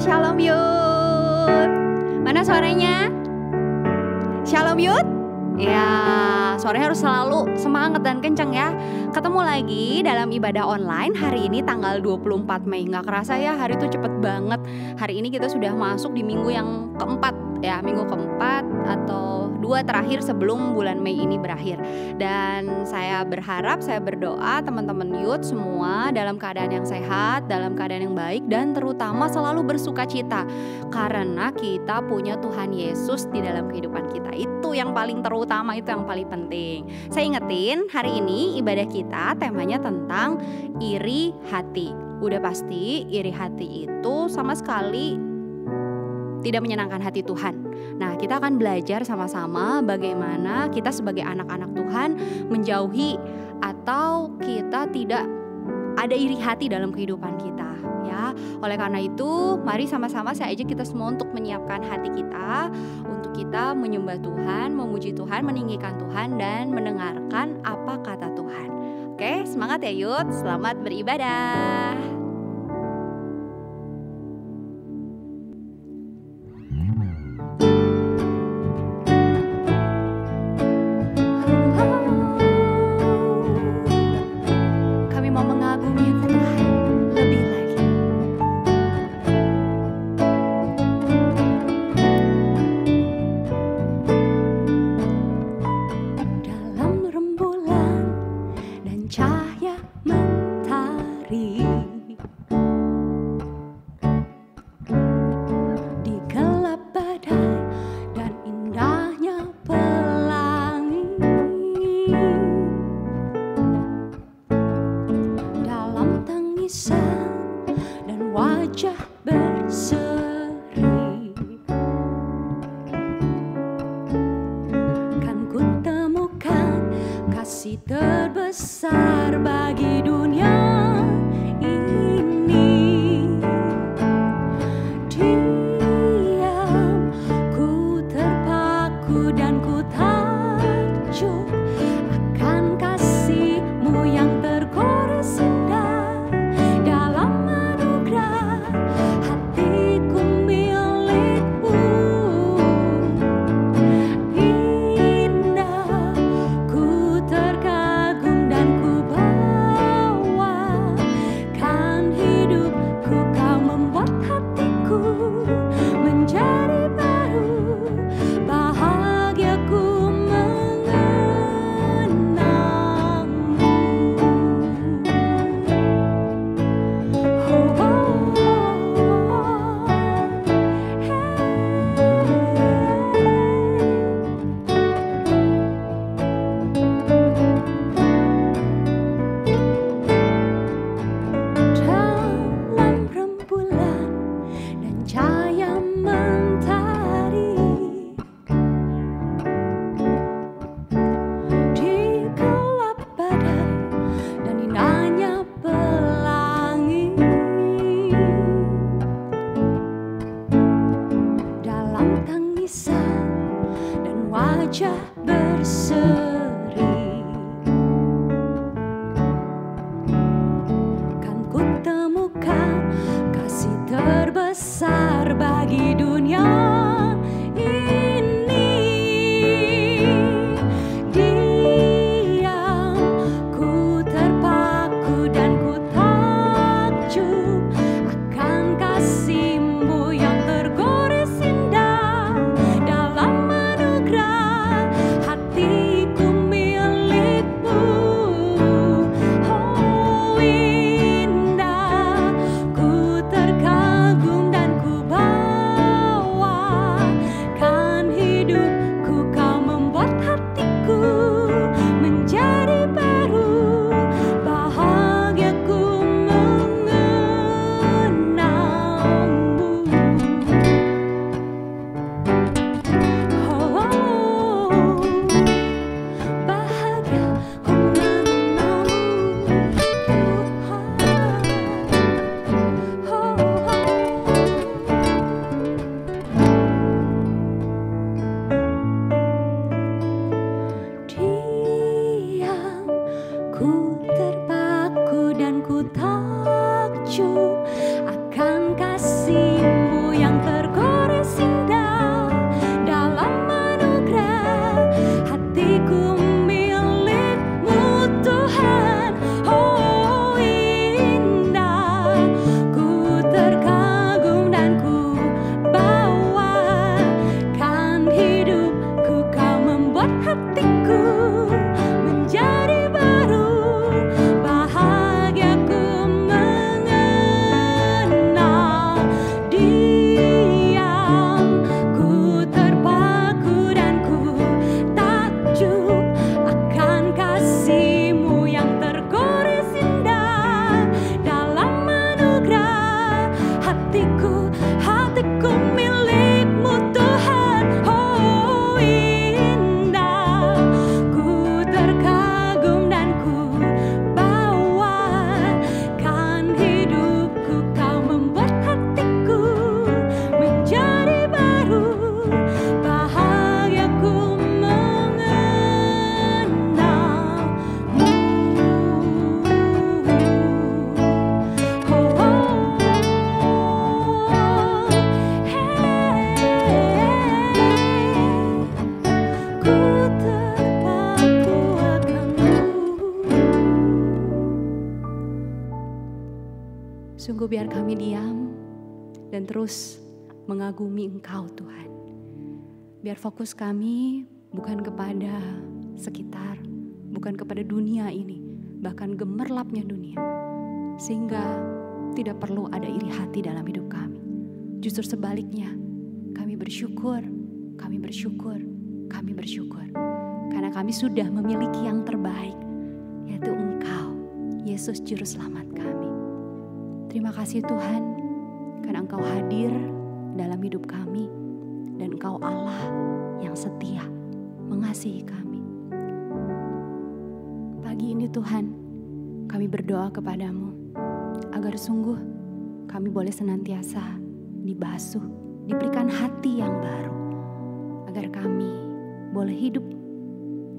Shalom Yud. Mana suaranya? Shalom Yud? Ya, suaranya harus selalu semangat dan kencang ya. Ketemu lagi dalam ibadah online hari ini tanggal 24 Mei. Nggak kerasa ya, hari itu cepet banget. Hari ini kita sudah masuk di minggu yang keempat ya, minggu keempat atau 2 terakhir sebelum bulan Mei ini berakhir. Dan saya berharap, saya berdoa teman-teman Youth semua dalam keadaan yang sehat, dalam keadaan yang baik, dan terutama selalu bersuka cita. Karena kita punya Tuhan Yesus di dalam kehidupan kita. Itu yang paling terutama, itu yang paling penting. Saya ingetin, hari ini ibadah kita temanya tentang iri hati. Udah pasti iri hati itu sama sekali tidak menyenangkan hati Tuhan. Nah, kita akan belajar sama-sama bagaimana kita sebagai anak-anak Tuhan menjauhi atau kita tidak ada iri hati dalam kehidupan kita ya. Oleh karena itu, mari sama-sama saya ajak kita semua untuk menyiapkan hati kita untuk kita menyembah Tuhan, memuji Tuhan, meninggikan Tuhan, dan mendengarkan apa kata Tuhan. Oke, semangat ya Yud, selamat beribadah. Terbesar bagi dunia ini, diam ku terpaku dan ku takjub akan kasih-Mu yang tergores indah. Dalam anugerah hatiku milik-Mu, indah ku terkagum dan ku bawakan hidupku. Kau membuat hatiku menjadi baru, bahagiaku mengenangmu. Oh, oh, dalam rembulan dan cahaya mentari, di gelap badai dan indahnya pelangi, dalam tangisan dan wajah berseri, kan ku temukan kasih terbesar bagi dunia ini. Diam ku terpaku dan ku takjub akan kasih-Mu yang tergores indah. Dalam anugerah hatiku ku terpaku akan-Mu. Sungguh biar kami diam dan terus mengagumi Engkau Tuhan. Biar fokus kami bukan kepada sekitar, bukan kepada dunia ini, bahkan gemerlapnya dunia. Sehingga tidak perlu ada iri hati dalam hidup kami. Justru sebaliknya, kami bersyukur, kami bersyukur, kami bersyukur. Karena kami sudah memiliki yang terbaik, yaitu Engkau, Yesus Juru Selamat kami. Terima kasih Tuhan, karena Engkau hadir dalam hidup kami, dan Engkau Allah yang setia mengasihi kami. Pagi ini Tuhan, kami berdoa kepadamu, agar sungguh kami boleh senantiasa dibasuh, diberikan hati yang baru, agar kami boleh hidup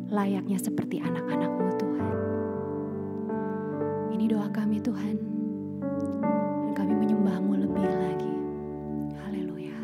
layaknya seperti anak-anak-Mu Tuhan. Ini doa kami Tuhan, dan kami menyembah-Mu lebih lagi. Haleluya.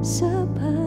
Seperti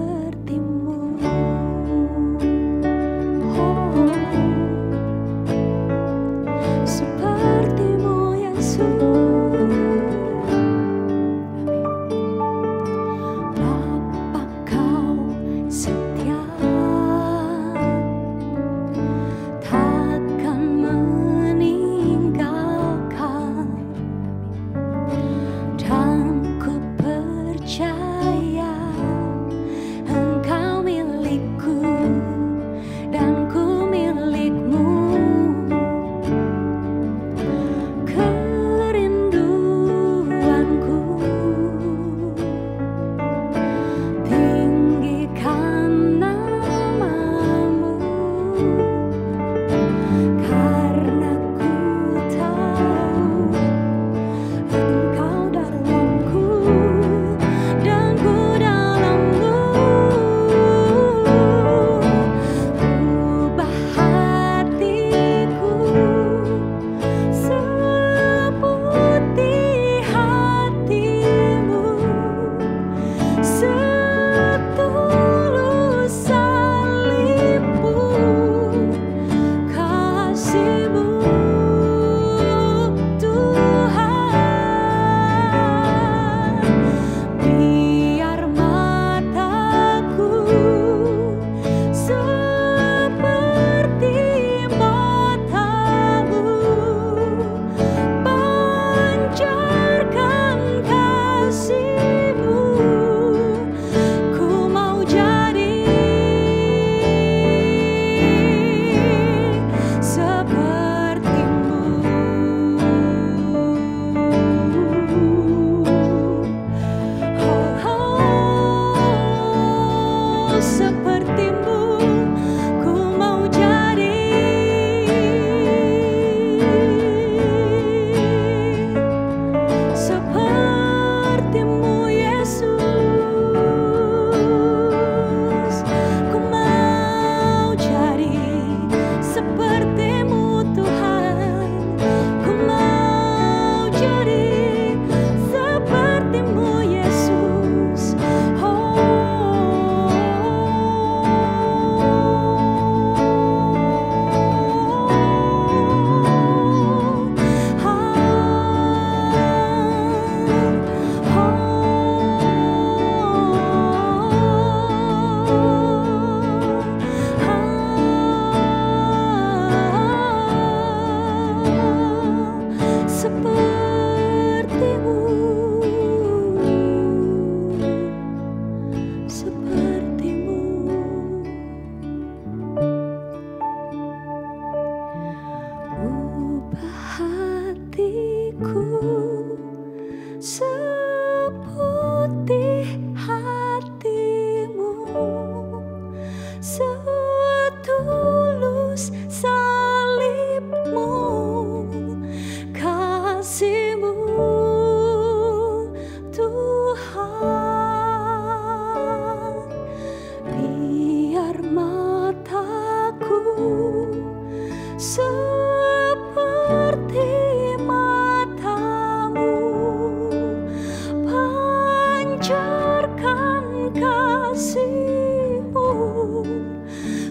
kasih-Mu,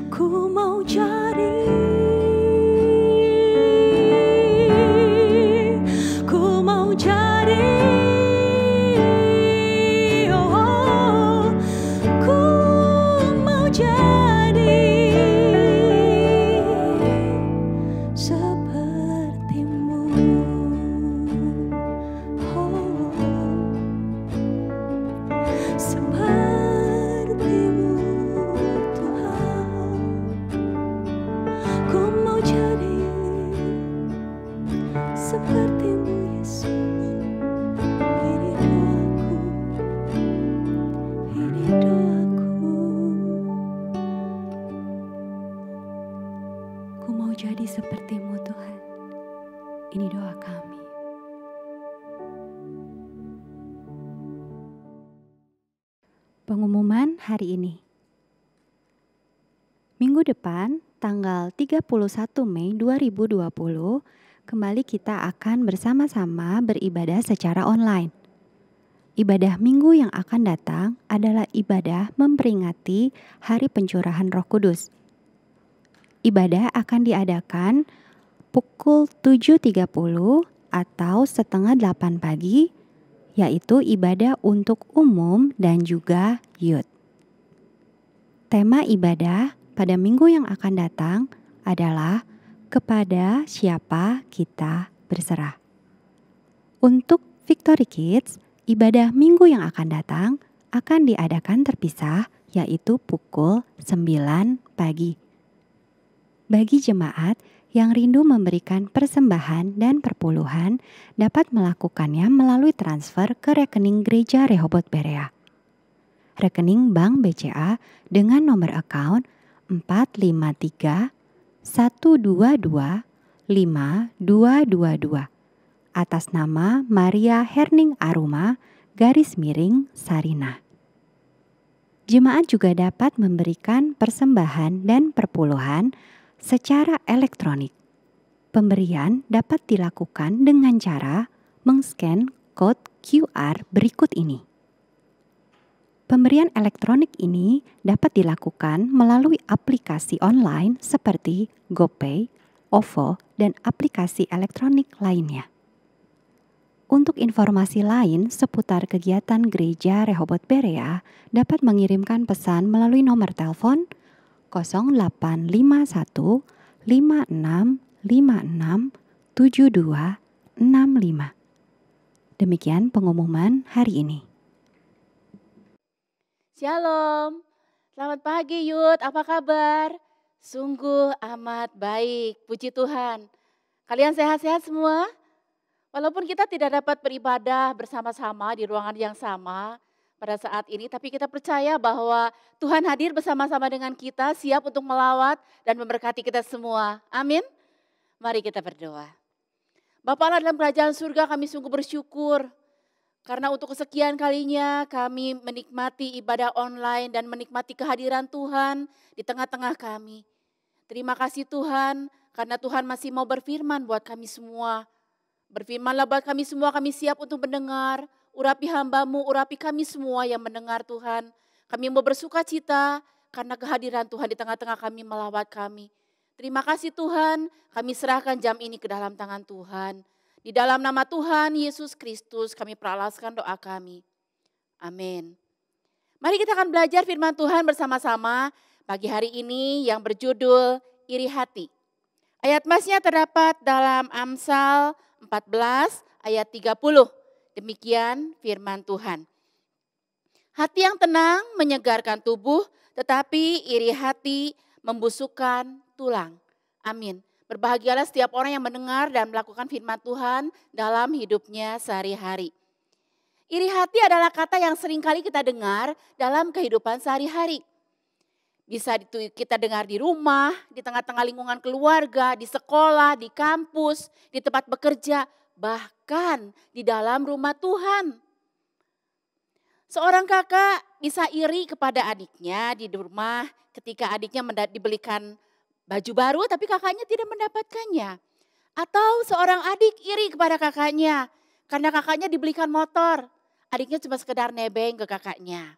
ku mau jadi, ku mau jadi, oh, ku mau jadi seperti-Mu, oh, seperti-Mu Tuhan. Ku mau jadi seperti-Mu Yesus. Ini doaku, ini doaku. Ku mau jadi seperti-Mu Tuhan. Ini doa kami. Pengumuman hari ini. Minggu depan, tanggal 31 Mei 2020, kembali kita akan bersama-sama beribadah secara online. Ibadah minggu yang akan datang adalah ibadah memperingati Hari Pencurahan Roh Kudus. Ibadah akan diadakan pukul 7.30 atau setengah 8 pagi, yaitu ibadah untuk umum dan juga youth. Tema ibadah pada minggu yang akan datang adalah kepada siapa kita berserah. Untuk Victory Kids, ibadah minggu yang akan datang akan diadakan terpisah, yaitu pukul 9 pagi. Bagi jemaat yang rindu memberikan persembahan dan perpuluhan dapat melakukannya melalui transfer ke rekening Gereja Rehoboth Berea. Rekening Bank BCA dengan nomor account 453 122 5222 atas nama Maria Herning Aruma _Sarina. Jemaat juga dapat memberikan persembahan dan perpuluhan secara elektronik. Pemberian dapat dilakukan dengan cara meng-scan kode QR berikut ini. Pemberian elektronik ini dapat dilakukan melalui aplikasi online seperti GoPay, OVO, dan aplikasi elektronik lainnya. Untuk informasi lain seputar kegiatan Gereja Rehoboth Berea dapat mengirimkan pesan melalui nomor telepon 0851 56 56 72 65. Demikian pengumuman hari ini. Shalom, selamat pagi Yud, apa kabar? Sungguh amat baik, puji Tuhan. Kalian sehat-sehat semua? Walaupun kita tidak dapat beribadah bersama-sama di ruangan yang sama pada saat ini, tapi kita percaya bahwa Tuhan hadir bersama-sama dengan kita, siap untuk melawat dan memberkati kita semua. Amin. Mari kita berdoa. Bapa Allah dalam kerajaan surga, kami sungguh bersyukur karena untuk kesekian kalinya kami menikmati ibadah online dan menikmati kehadiran Tuhan di tengah-tengah kami. Terima kasih Tuhan karena Tuhan masih mau berfirman buat kami semua. Berfirmanlah buat kami semua, kami siap untuk mendengar. Urapi hamba-Mu, urapi kami semua yang mendengar Tuhan. Kami mau bersuka cita karena kehadiran Tuhan di tengah-tengah kami melawat kami. Terima kasih Tuhan, kami serahkan jam ini ke dalam tangan Tuhan. Di dalam nama Tuhan Yesus Kristus kami peralaskan doa kami. Amin. Mari kita akan belajar firman Tuhan bersama-sama pagi hari ini yang berjudul Iri Hati. Ayat masnya terdapat dalam Amsal 14 ayat 30. Demikian firman Tuhan. Hati yang tenang menyegarkan tubuh, tetapi iri hati membusukkan tulang. Amin. Berbahagialah setiap orang yang mendengar dan melakukan firman Tuhan dalam hidupnya sehari-hari. Iri hati adalah kata yang sering kali kita dengar dalam kehidupan sehari-hari. Bisa kita dengar di rumah, di tengah-tengah lingkungan keluarga, di sekolah, di kampus, di tempat bekerja, bahkan di dalam rumah Tuhan. Seorang kakak bisa iri kepada adiknya di rumah ketika adiknya dibelikan baju baru tapi kakaknya tidak mendapatkannya. Atau seorang adik iri kepada kakaknya karena kakaknya dibelikan motor, adiknya cuma sekedar nebeng ke kakaknya.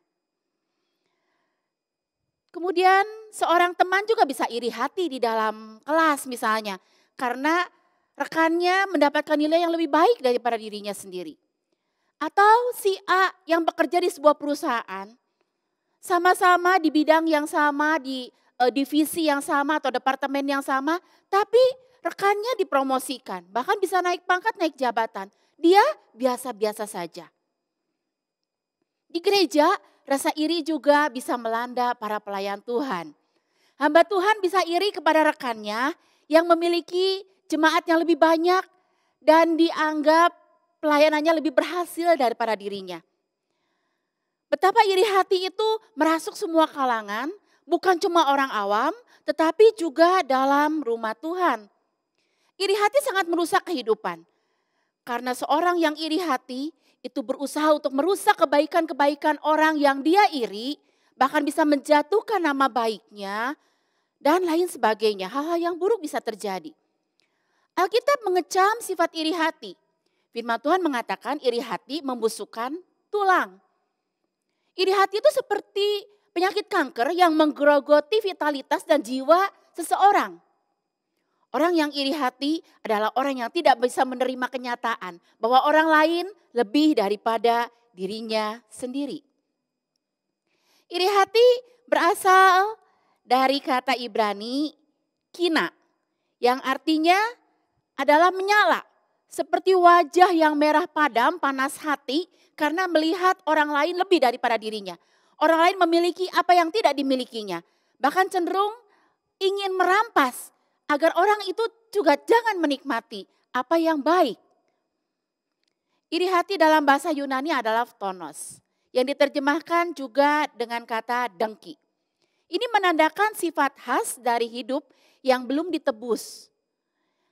Kemudian seorang teman juga bisa iri hati di dalam kelas misalnya. Karena rekannya mendapatkan nilai yang lebih baik daripada dirinya sendiri. Atau si A yang bekerja di sebuah perusahaan, sama-sama di bidang yang sama, di divisi yang sama atau departemen yang sama, tapi rekannya dipromosikan, bahkan bisa naik pangkat, naik jabatan. Dia biasa-biasa saja. Di gereja, rasa iri juga bisa melanda para pelayan Tuhan. Hamba Tuhan bisa iri kepada rekannya yang memiliki jemaat yang lebih banyak dan dianggap pelayanannya lebih berhasil daripada dirinya. Betapa iri hati itu merasuk semua kalangan, bukan cuma orang awam, tetapi juga dalam rumah Tuhan. Iri hati sangat merusak kehidupan. Karena seorang yang iri hati itu berusaha untuk merusak kebaikan-kebaikan orang yang dia iri, bahkan bisa menjatuhkan nama baiknya, dan lain sebagainya. Hal-hal yang buruk bisa terjadi. Alkitab mengecam sifat iri hati. Firman Tuhan mengatakan iri hati membusukkan tulang. Iri hati itu seperti penyakit kanker yang menggerogoti vitalitas dan jiwa seseorang. Orang yang iri hati adalah orang yang tidak bisa menerima kenyataan bahwa orang lain lebih daripada dirinya sendiri. Iri hati berasal dari kata Ibrani kina yang artinya adalah menyala. Seperti wajah yang merah padam, panas hati karena melihat orang lain lebih daripada dirinya. Orang lain memiliki apa yang tidak dimilikinya. Bahkan cenderung ingin merampas agar orang itu juga jangan menikmati apa yang baik. Iri hati dalam bahasa Yunani adalah phtonos. Yang diterjemahkan juga dengan kata dengki. Ini menandakan sifat khas dari hidup yang belum ditebus.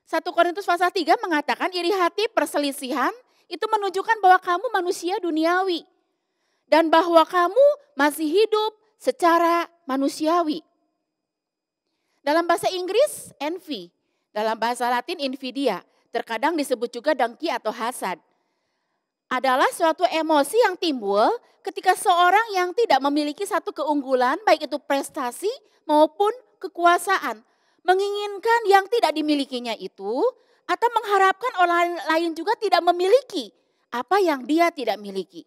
1 Korintus pasal 3 mengatakan iri hati perselisihan itu menunjukkan bahwa kamu manusia duniawi. Dan bahwa kamu masih hidup secara manusiawi. Dalam bahasa Inggris envy, dalam bahasa Latin invidia, terkadang disebut juga dengki atau hasad. Adalah suatu emosi yang timbul ketika seorang yang tidak memiliki satu keunggulan, baik itu prestasi maupun kekuasaan, menginginkan yang tidak dimilikinya itu, atau mengharapkan orang lain juga tidak memiliki apa yang dia tidak miliki.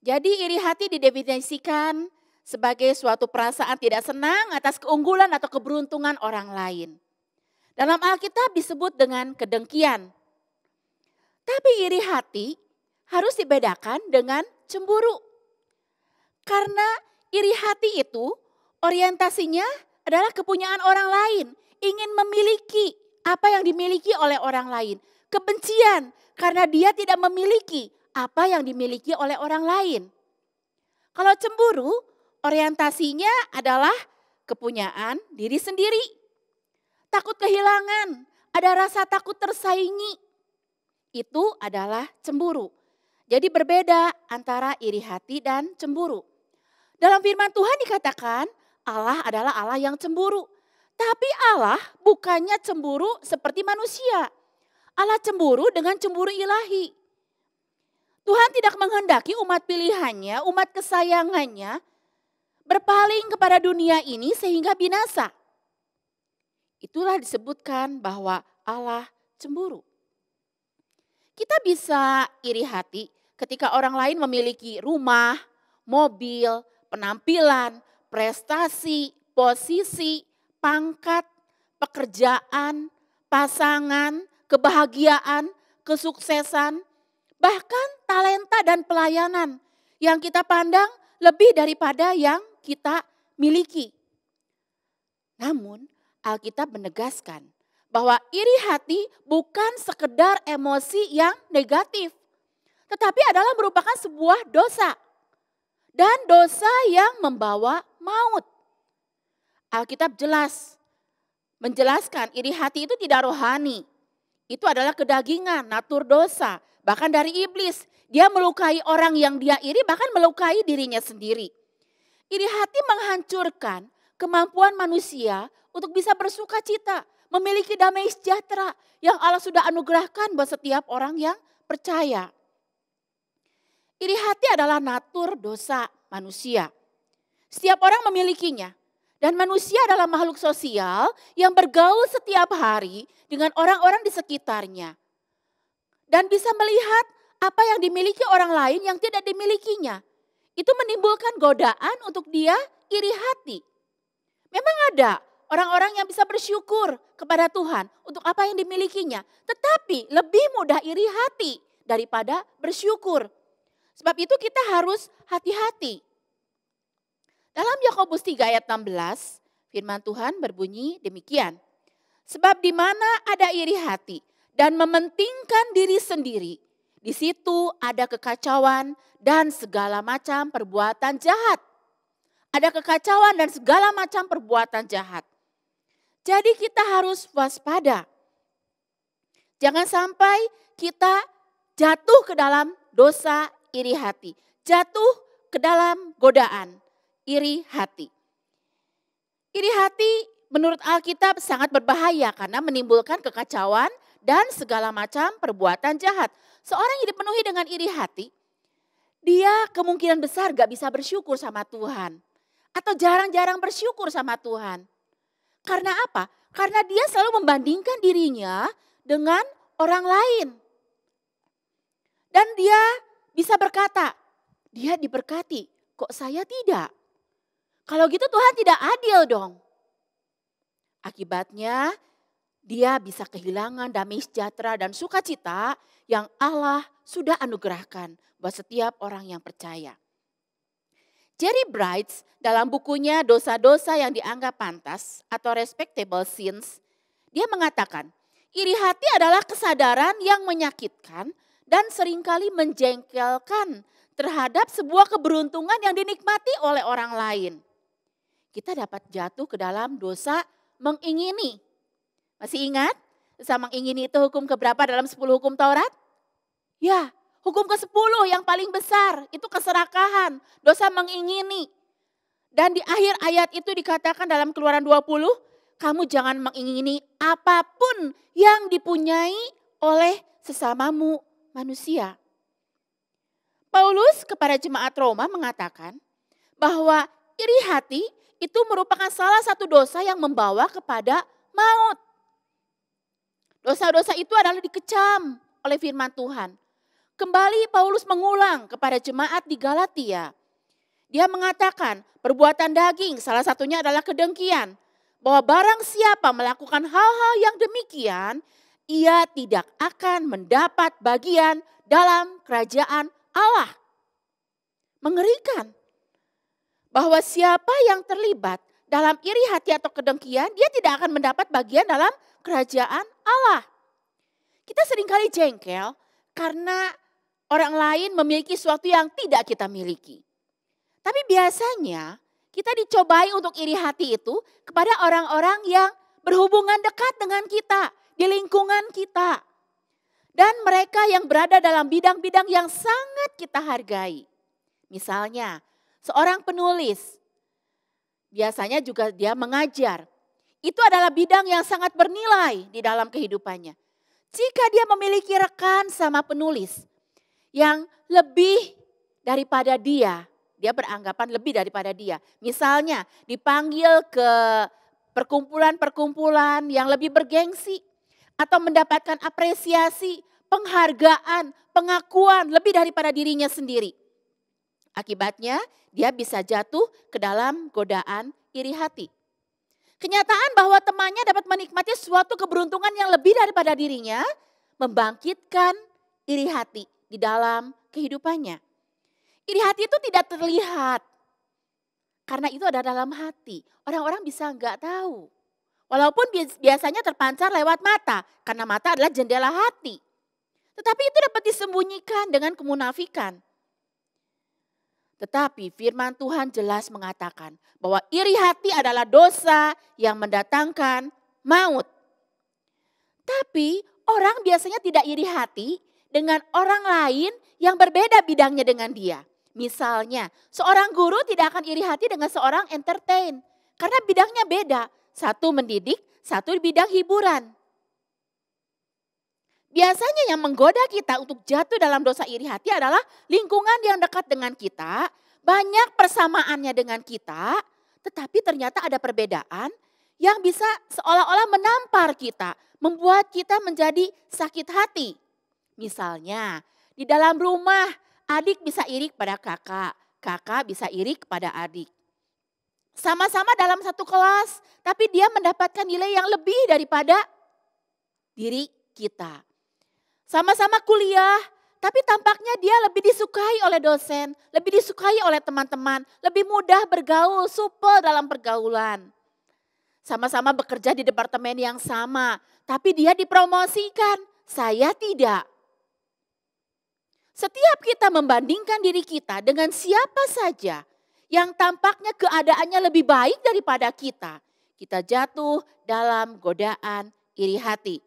Jadi iri hati didefinisikan sebagai suatu perasaan tidak senang atas keunggulan atau keberuntungan orang lain. Dalam Alkitab disebut dengan kedengkian. Tapi iri hati harus dibedakan dengan cemburu. Karena iri hati itu orientasinya adalah kepunyaan orang lain. Ingin memiliki apa yang dimiliki oleh orang lain. Kebencian karena dia tidak memiliki apa yang dimiliki oleh orang lain. Kalau cemburu, orientasinya adalah kepunyaan diri sendiri. Takut kehilangan, ada rasa takut tersaingi. Itu adalah cemburu. Jadi berbeda antara iri hati dan cemburu. Dalam firman Tuhan dikatakan Allah adalah Allah yang cemburu. Tapi Allah bukannya cemburu seperti manusia. Allah cemburu dengan cemburu ilahi. Tuhan tidak menghendaki umat pilihannya, umat kesayangannya berpaling kepada dunia ini sehingga binasa. Itulah disebutkan bahwa Allah cemburu. Kita bisa iri hati ketika orang lain memiliki rumah, mobil, penampilan, prestasi, posisi, pangkat, pekerjaan, pasangan, kebahagiaan, kesuksesan, bahkan talenta dan pelayanan yang kita pandang lebih daripada yang kita miliki. Namun Alkitab menegaskan bahwa iri hati bukan sekedar emosi yang negatif, tetapi adalah merupakan sebuah dosa. Dan dosa yang membawa maut. Alkitab jelas menjelaskan iri hati itu tidak rohani. Itu adalah kedagingan, natur dosa. Bahkan dari iblis, dia melukai orang yang dia iri, bahkan melukai dirinya sendiri. Iri hati menghancurkan kemampuan manusia untuk bisa bersuka cita, memiliki damai sejahtera yang Allah sudah anugerahkan buat setiap orang yang percaya. Iri hati adalah natur dosa manusia. Setiap orang memilikinya. Dan manusia adalah makhluk sosial yang bergaul setiap hari dengan orang-orang di sekitarnya. Dan bisa melihat apa yang dimiliki orang lain yang tidak dimilikinya. Itu menimbulkan godaan untuk dia iri hati. Memang ada orang-orang yang bisa bersyukur kepada Tuhan untuk apa yang dimilikinya. Tetapi lebih mudah iri hati daripada bersyukur. Sebab itu kita harus hati-hati. Dalam Yakobus 3 ayat 16, firman Tuhan berbunyi demikian. Sebab di mana ada iri hati dan mementingkan diri sendiri, di situ ada kekacauan dan segala macam perbuatan jahat. Ada kekacauan dan segala macam perbuatan jahat. Jadi kita harus waspada. Jangan sampai kita jatuh ke dalam dosa iri hati. Jatuh ke dalam godaan iri hati. Iri hati menurut Alkitab sangat berbahaya karena menimbulkan kekacauan dan segala macam perbuatan jahat. Seorang yang dipenuhi dengan iri hati, dia kemungkinan besar gak bisa bersyukur sama Tuhan. Atau jarang-jarang bersyukur sama Tuhan. Karena apa? Karena dia selalu membandingkan dirinya dengan orang lain. Dan dia bisa berkata, dia diberkati, kok saya tidak? Kalau gitu Tuhan tidak adil dong. Akibatnya dia bisa kehilangan damai sejahtera dan sukacita yang Allah sudah anugerahkan buat setiap orang yang percaya. Jerry Brights dalam bukunya Dosa-dosa yang dianggap pantas atau Respectable Sins, dia mengatakan, iri hati adalah kesadaran yang menyakitkan dan seringkali menjengkelkan terhadap sebuah keberuntungan yang dinikmati oleh orang lain. Kita dapat jatuh ke dalam dosa mengingini. Masih ingat? Dosa mengingini itu hukum keberapa dalam 10 hukum Taurat? Ya, hukum ke-10 yang paling besar itu keserakahan, dosa mengingini. Dan di akhir ayat itu dikatakan dalam Keluaran 20, kamu jangan mengingini apapun yang dipunyai oleh sesamamu manusia. Paulus kepada jemaat Roma mengatakan bahwa iri hati itu merupakan salah satu dosa yang membawa kepada maut. Dosa-dosa itu adalah dikecam oleh firman Tuhan. Kembali Paulus mengulang kepada jemaat di Galatia. Dia mengatakan perbuatan daging salah satunya adalah kedengkian. Bahwa barang siapa melakukan hal-hal yang demikian, ia tidak akan mendapat bagian dalam kerajaan Allah. Mengerikan. Bahwa siapa yang terlibat dalam iri hati atau kedengkian, dia tidak akan mendapat bagian dalam kerajaan Allah. Kita seringkali jengkel karena orang lain memiliki sesuatu yang tidak kita miliki. Tapi biasanya kita dicobai untuk iri hati itu kepada orang-orang yang berhubungan dekat dengan kita, di lingkungan kita. Dan mereka yang berada dalam bidang-bidang yang sangat kita hargai. Misalnya, seorang penulis, biasanya juga dia mengajar. Itu adalah bidang yang sangat bernilai di dalam kehidupannya. Jika dia memiliki rekan sama penulis yang lebih daripada dia beranggapan lebih daripada dia. Misalnya dipanggil ke perkumpulan-perkumpulan yang lebih bergengsi atau mendapatkan apresiasi, penghargaan, pengakuan lebih daripada dirinya sendiri. Akibatnya dia bisa jatuh ke dalam godaan iri hati. Kenyataan bahwa temannya dapat menikmati suatu keberuntungan yang lebih daripada dirinya membangkitkan iri hati di dalam kehidupannya. Iri hati itu tidak terlihat karena itu ada dalam hati. Orang-orang bisa enggak tahu. Walaupun biasanya terpancar lewat mata karena mata adalah jendela hati. Tetapi itu dapat disembunyikan dengan kemunafikan. Tetapi firman Tuhan jelas mengatakan bahwa iri hati adalah dosa yang mendatangkan maut. Tapi orang biasanya tidak iri hati dengan orang lain yang berbeda bidangnya dengan dia. Misalnya seorang guru tidak akan iri hati dengan seorang entertain. Karena bidangnya beda. Satu mendidik, satu di bidang hiburan. Biasanya yang menggoda kita untuk jatuh dalam dosa iri hati adalah lingkungan yang dekat dengan kita, banyak persamaannya dengan kita, tetapi ternyata ada perbedaan yang bisa seolah-olah menampar kita, membuat kita menjadi sakit hati. Misalnya, di dalam rumah adik bisa iri kepada kakak, kakak bisa iri kepada adik. Sama-sama dalam satu kelas, tapi dia mendapatkan nilai yang lebih daripada diri kita. Sama-sama kuliah, tapi tampaknya dia lebih disukai oleh dosen, lebih disukai oleh teman-teman, lebih mudah bergaul, supel dalam pergaulan. Sama-sama bekerja di departemen yang sama, tapi dia dipromosikan, saya tidak. Setiap kita membandingkan diri kita dengan siapa saja yang tampaknya keadaannya lebih baik daripada kita, kita jatuh dalam godaan iri hati.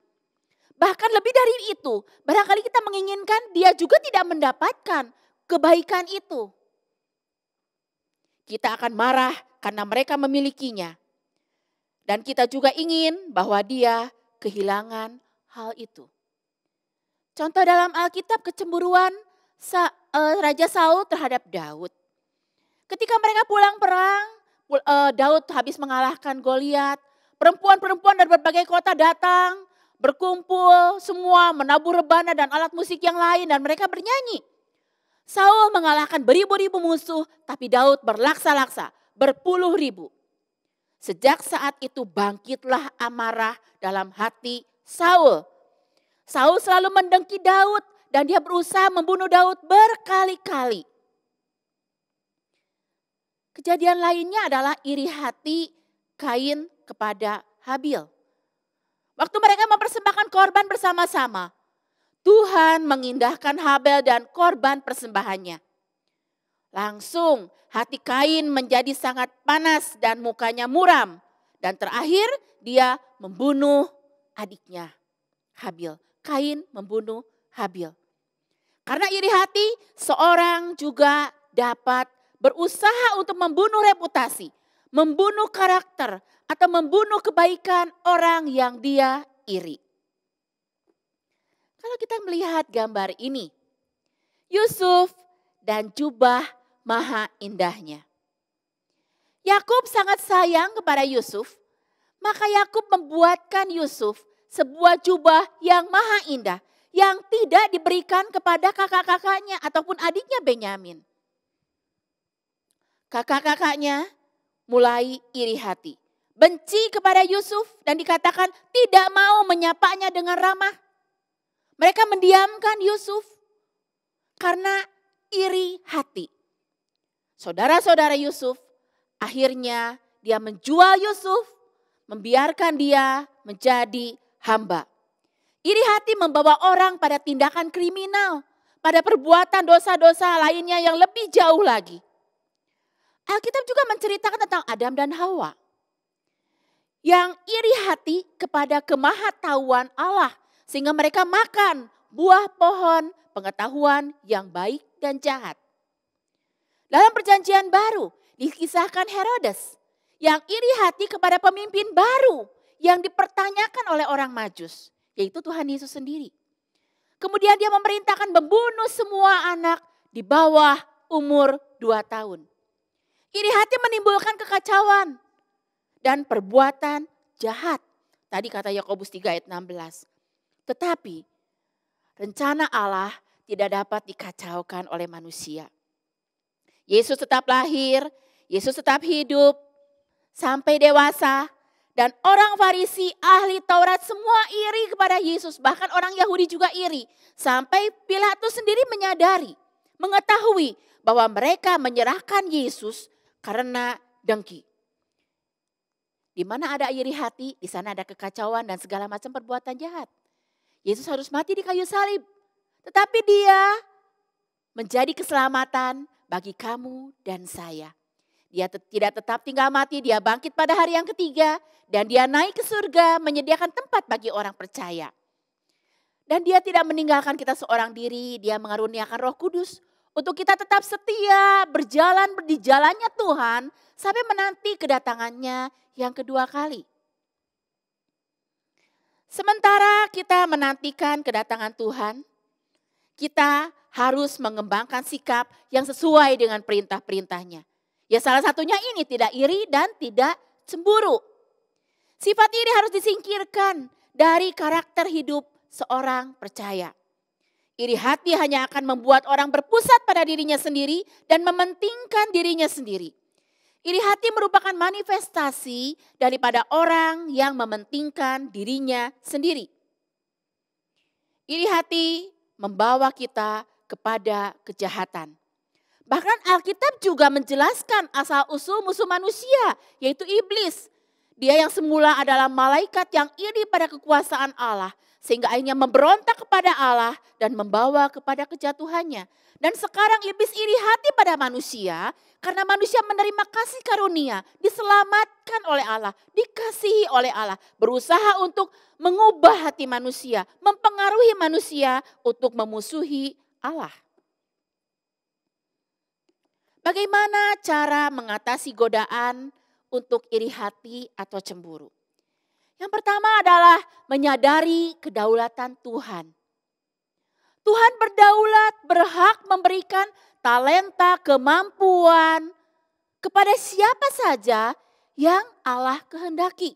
Bahkan lebih dari itu, barangkali kita menginginkan dia juga tidak mendapatkan kebaikan itu. Kita akan marah karena mereka memilikinya. Dan kita juga ingin bahwa dia kehilangan hal itu. Contoh dalam Alkitab kecemburuan Raja Saul terhadap Daud. Ketika mereka pulang perang, Daud habis mengalahkan Goliat. Perempuan-perempuan dari berbagai kota datang, berkumpul semua menabur rebana dan alat musik yang lain dan mereka bernyanyi. Saul mengalahkan beribu-ribu musuh, tapi Daud berlaksa-laksa, berpuluh ribu. Sejak saat itu bangkitlah amarah dalam hati Saul. Saul selalu mendengki Daud dan dia berusaha membunuh Daud berkali-kali. Kejadian lainnya adalah iri hati Kain kepada Habil. Waktu mereka mempersembahkan korban bersama-sama, Tuhan mengindahkan Habil dan korban persembahannya. Langsung hati Kain menjadi sangat panas dan mukanya muram. Dan terakhir dia membunuh adiknya Habil. Kain membunuh Habil. Karena iri hati, seorang juga dapat berusaha untuk membunuh reputasi, membunuh karakter, atau membunuh kebaikan orang yang dia iri. Kalau kita melihat gambar ini, Yusuf dan jubah maha indahnya. Yakub sangat sayang kepada Yusuf, maka Yakub membuatkan Yusuf sebuah jubah yang maha indah, yang tidak diberikan kepada kakak-kakaknya ataupun adiknya Benyamin. Kakak-kakaknya mulai iri hati, benci kepada Yusuf dan dikatakan tidak mau menyapanya dengan ramah. Mereka mendiamkan Yusuf karena iri hati. Saudara-saudara Yusuf akhirnya dia menjual Yusuf, membiarkan dia menjadi hamba. Iri hati membawa orang pada tindakan kriminal, pada perbuatan dosa-dosa lainnya yang lebih jauh lagi. Alkitab juga menceritakan tentang Adam dan Hawa yang iri hati kepada kemahatauan Allah sehingga mereka makan buah pohon pengetahuan yang baik dan jahat. Dalam perjanjian baru dikisahkan Herodes yang iri hati kepada pemimpin baru yang dipertanyakan oleh orang Majus, yaitu Tuhan Yesus sendiri. Kemudian dia memerintahkan membunuh semua anak di bawah umur 2 tahun. Iri hati menimbulkan kekacauan dan perbuatan jahat. Tadi kata Yakobus 3 ayat 16. Tetapi rencana Allah tidak dapat dikacaukan oleh manusia. Yesus tetap lahir, Yesus tetap hidup sampai dewasa. Dan orang Farisi, ahli Taurat semua iri kepada Yesus. Bahkan orang Yahudi juga iri. Sampai Pilatus sendiri menyadari, mengetahui bahwa mereka menyerahkan Yesus karena dengki. Di mana ada iri hati, di sana ada kekacauan dan segala macam perbuatan jahat. Yesus harus mati di kayu salib. Tetapi dia menjadi keselamatan bagi kamu dan saya. Dia tidak tetap tinggal mati, dia bangkit pada hari yang ketiga. Dan dia naik ke surga menyediakan tempat bagi orang percaya. Dan dia tidak meninggalkan kita seorang diri, dia mengaruniakan Roh Kudus. Untuk kita tetap setia berjalan di jalannya Tuhan sampai menanti kedatangannya yang kedua kali. Sementara kita menantikan kedatangan Tuhan, kita harus mengembangkan sikap yang sesuai dengan perintah-perintahnya. Ya salah satunya ini, tidak iri dan tidak cemburu. Sifat iri harus disingkirkan dari karakter hidup seorang percaya. Iri hati hanya akan membuat orang berpusat pada dirinya sendiri dan mementingkan dirinya sendiri. Iri hati merupakan manifestasi daripada orang yang mementingkan dirinya sendiri. Iri hati membawa kita kepada kejahatan. Bahkan Alkitab juga menjelaskan asal-usul musuh manusia, yaitu iblis. Dia yang semula adalah malaikat yang iri pada kekuasaan Allah, sehingga akhirnya memberontak kepada Allah dan membawa kepada kejatuhannya. Dan sekarang iblis iri hati pada manusia karena manusia menerima kasih karunia, diselamatkan oleh Allah, dikasihi oleh Allah, berusaha untuk mengubah hati manusia, mempengaruhi manusia untuk memusuhi Allah. Bagaimana cara mengatasi godaan untuk iri hati atau cemburu? Yang pertama adalah menyadari kedaulatan Tuhan. Tuhan berdaulat, berhak memberikan talenta, kemampuan kepada siapa saja yang Allah kehendaki.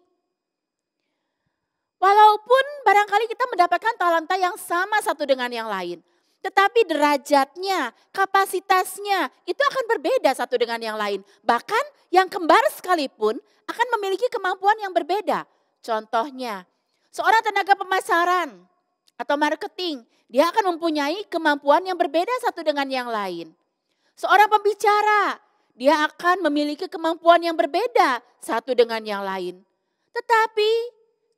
Walaupun barangkali kita mendapatkan talenta yang sama satu dengan yang lain, tetapi derajatnya, kapasitasnya itu akan berbeda satu dengan yang lain. Bahkan yang kembar sekalipun akan memiliki kemampuan yang berbeda. Contohnya, seorang tenaga pemasaran atau marketing, dia akan mempunyai kemampuan yang berbeda satu dengan yang lain. Seorang pembicara, dia akan memiliki kemampuan yang berbeda satu dengan yang lain. Tetapi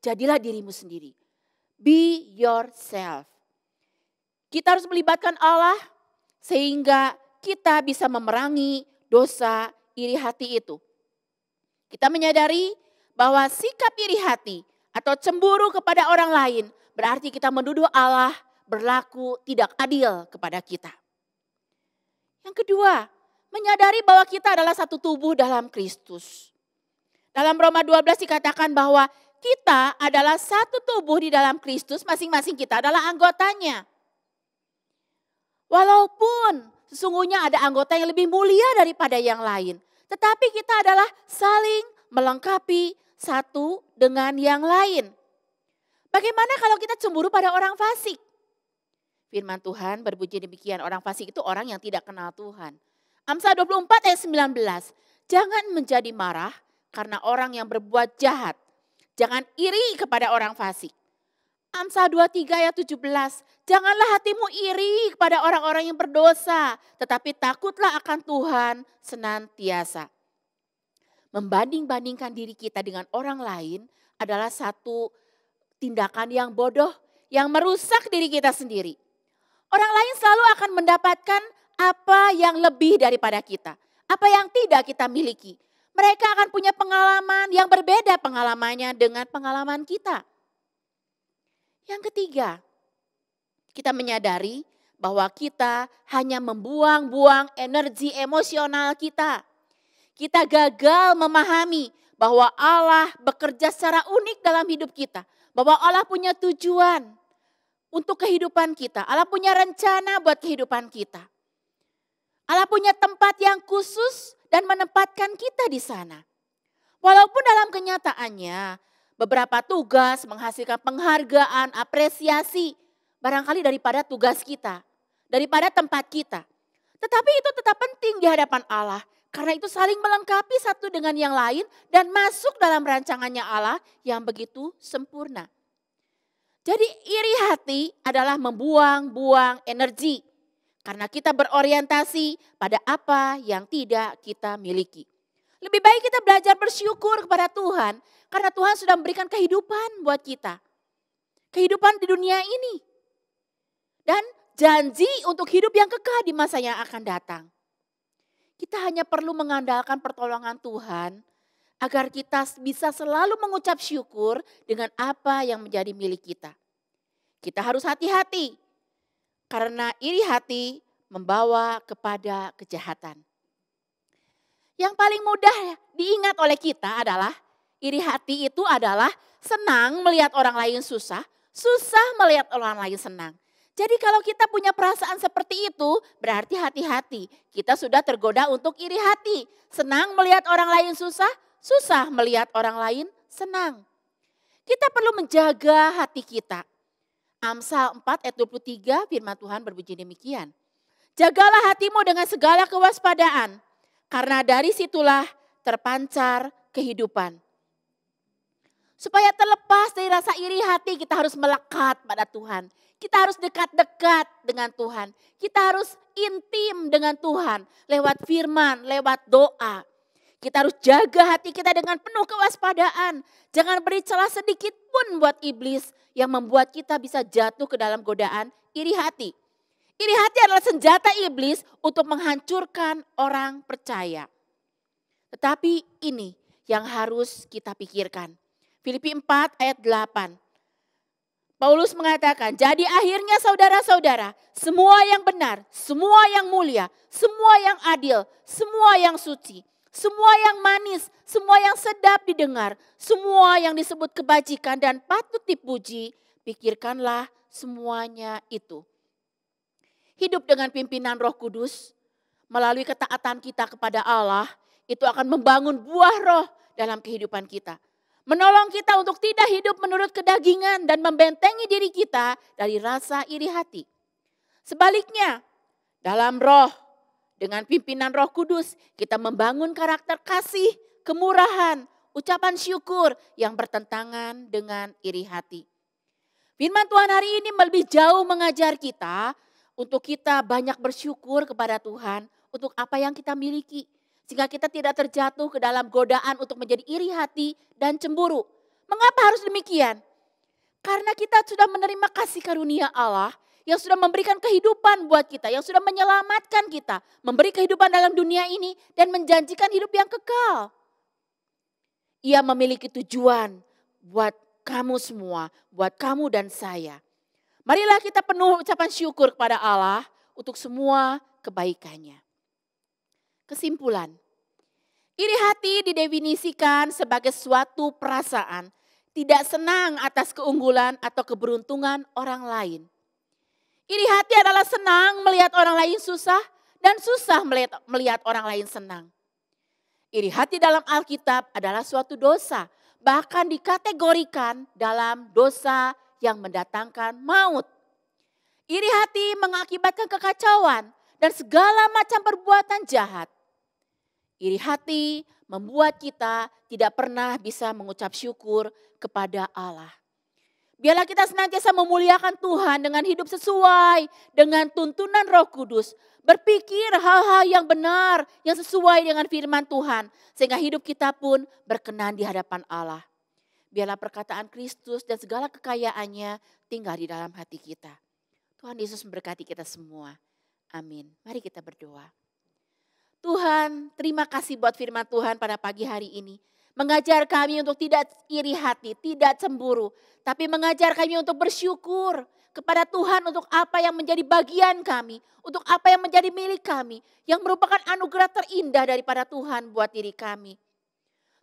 jadilah dirimu sendiri. Be yourself. Kita harus melibatkan Allah sehingga kita bisa memerangi dosa iri hati itu. Kita menyadari bahwa sikap iri hati atau cemburu kepada orang lain berarti kita menuduh Allah berlaku tidak adil kepada kita. Yang kedua, menyadari bahwa kita adalah satu tubuh dalam Kristus. Dalam Roma 12 dikatakan bahwa kita adalah satu tubuh di dalam Kristus, masing-masing kita adalah anggotanya. Walaupun sesungguhnya ada anggota yang lebih mulia daripada yang lain, tetapi kita adalah saling melengkapi satu dengan yang lain. Bagaimana kalau kita cemburu pada orang fasik? Firman Tuhan berbunyi demikian, orang fasik itu orang yang tidak kenal Tuhan. Amsal 24 ayat 19, jangan menjadi marah karena orang yang berbuat jahat. Jangan iri kepada orang fasik. Amsal 23 ayat 17, janganlah hatimu iri kepada orang-orang yang berdosa, tetapi takutlah akan Tuhan senantiasa. Membanding-bandingkan diri kita dengan orang lain adalah satu tindakan yang bodoh, yang merusak diri kita sendiri. Orang lain selalu akan mendapatkan apa yang lebih daripada kita, apa yang tidak kita miliki. Mereka akan punya pengalaman yang berbeda pengalamannya dengan pengalaman kita. Yang ketiga, kita menyadari bahwa kita hanya membuang-buang energi emosional kita. Kita gagal memahami bahwa Allah bekerja secara unik dalam hidup kita. Bahwa Allah punya tujuan untuk kehidupan kita. Allah punya rencana buat kehidupan kita. Allah punya tempat yang khusus dan menempatkan kita di sana. Walaupun dalam kenyataannya beberapa tugas menghasilkan penghargaan, apresiasi. Barangkali daripada tugas kita, daripada tempat kita. Tetapi itu tetap penting di hadapan Allah. Karena itu saling melengkapi satu dengan yang lain dan masuk dalam rancangannya Allah yang begitu sempurna. Jadi iri hati adalah membuang-buang energi. Karena kita berorientasi pada apa yang tidak kita miliki. Lebih baik kita belajar bersyukur kepada Tuhan. Karena Tuhan sudah memberikan kehidupan buat kita. Kehidupan di dunia ini. Dan janji untuk hidup yang kekal di masa yang akan datang. Kita hanya perlu mengandalkan pertolongan Tuhan agar kita bisa selalu mengucap syukur dengan apa yang menjadi milik kita. Kita harus hati-hati karena iri hati membawa kepada kejahatan. Yang paling mudah diingat oleh kita adalah iri hati itu adalah senang melihat orang lain susah, susah melihat orang lain senang. Jadi kalau kita punya perasaan seperti itu, berarti hati-hati. Kita sudah tergoda untuk iri hati. Senang melihat orang lain susah, susah melihat orang lain senang. Kita perlu menjaga hati kita. Amsal 4 ayat 23 firman Tuhan berbunyi demikian. Jagalah hatimu dengan segala kewaspadaan, karena dari situlah terpancar kehidupan. Supaya terlepas dari rasa iri hati, kita harus melekat pada Tuhan. Kita harus dekat-dekat dengan Tuhan. Kita harus intim dengan Tuhan lewat firman, lewat doa. Kita harus jaga hati kita dengan penuh kewaspadaan. Jangan beri celah sedikit pun buat iblis yang membuat kita bisa jatuh ke dalam godaan iri hati. Iri hati adalah senjata iblis untuk menghancurkan orang percaya. Tetapi ini yang harus kita pikirkan. Filipi 4 ayat 8. Paulus mengatakan, jadi akhirnya saudara-saudara, semua yang benar, semua yang mulia, semua yang adil, semua yang suci, semua yang manis, semua yang sedap didengar, semua yang disebut kebajikan dan patut dipuji, pikirkanlah semuanya itu. Hidup dengan pimpinan Roh Kudus, melalui ketaatan kita kepada Allah, itu akan membangun buah roh dalam kehidupan kita. Menolong kita untuk tidak hidup menurut kedagingan dan membentengi diri kita dari rasa iri hati. Sebaliknya, dalam roh, dengan pimpinan Roh Kudus, kita membangun karakter kasih, kemurahan, ucapan syukur yang bertentangan dengan iri hati. Firman Tuhan hari ini lebih jauh mengajar kita untuk kita banyak bersyukur kepada Tuhan untuk apa yang kita miliki. Sehingga kita tidak terjatuh ke dalam godaan untuk menjadi iri hati dan cemburu. Mengapa harus demikian? Karena kita sudah menerima kasih karunia Allah yang sudah memberikan kehidupan buat kita, yang sudah menyelamatkan kita, memberi kehidupan dalam dunia ini dan menjanjikan hidup yang kekal. Ia memiliki tujuan buat kamu semua, buat kamu dan saya. Marilah kita penuh ucapan syukur kepada Allah untuk semua kebaikannya. Kesimpulan, iri hati didefinisikan sebagai suatu perasaan tidak senang atas keunggulan atau keberuntungan orang lain. Iri hati adalah senang melihat orang lain susah dan susah melihat orang lain senang. Iri hati dalam Alkitab adalah suatu dosa, bahkan dikategorikan dalam dosa yang mendatangkan maut. Iri hati mengakibatkan kekacauan dan segala macam perbuatan jahat. Iri hati membuat kita tidak pernah bisa mengucap syukur kepada Allah. Biarlah kita senantiasa memuliakan Tuhan dengan hidup sesuai dengan tuntunan Roh Kudus. Berpikir hal-hal yang benar, yang sesuai dengan firman Tuhan. Sehingga hidup kita pun berkenan di hadapan Allah. Biarlah perkataan Kristus dan segala kekayaannya tinggal di dalam hati kita. Tuhan Yesus memberkati kita semua. Amin. Mari kita berdoa. Tuhan, terima kasih buat firman Tuhan pada pagi hari ini. Mengajar kami untuk tidak iri hati, tidak cemburu. Tapi mengajar kami untuk bersyukur kepada Tuhan untuk apa yang menjadi bagian kami. Untuk apa yang menjadi milik kami. Yang merupakan anugerah terindah daripada Tuhan buat diri kami.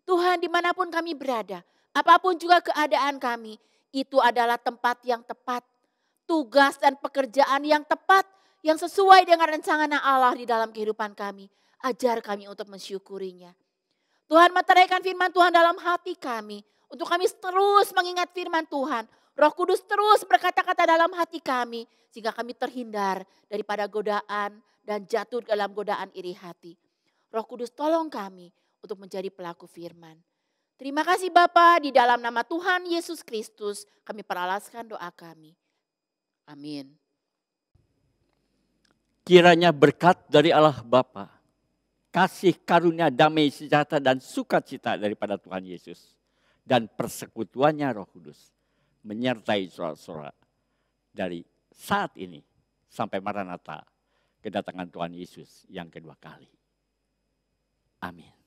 Tuhan, dimanapun kami berada, apapun juga keadaan kami, itu adalah tempat yang tepat. Tugas dan pekerjaan yang tepat, yang sesuai dengan rencana Allah di dalam kehidupan kami. Ajar kami untuk mensyukurinya. Tuhan, meteraikan firman Tuhan dalam hati kami. Untuk kami terus mengingat firman Tuhan. Roh Kudus terus berkata-kata dalam hati kami. Sehingga kami terhindar daripada godaan dan jatuh dalam godaan iri hati. Roh Kudus tolong kami untuk menjadi pelaku firman. Terima kasih Bapa, di dalam nama Tuhan Yesus Kristus kami peralaskan doa kami. Amin. Kiranya berkat dari Allah Bapa, kasih karunia damai sejahtera dan sukacita daripada Tuhan Yesus, dan persekutuannya Roh Kudus menyertai saudara-saudara dari saat ini sampai Maranatha, kedatangan Tuhan Yesus yang kedua kali. Amin.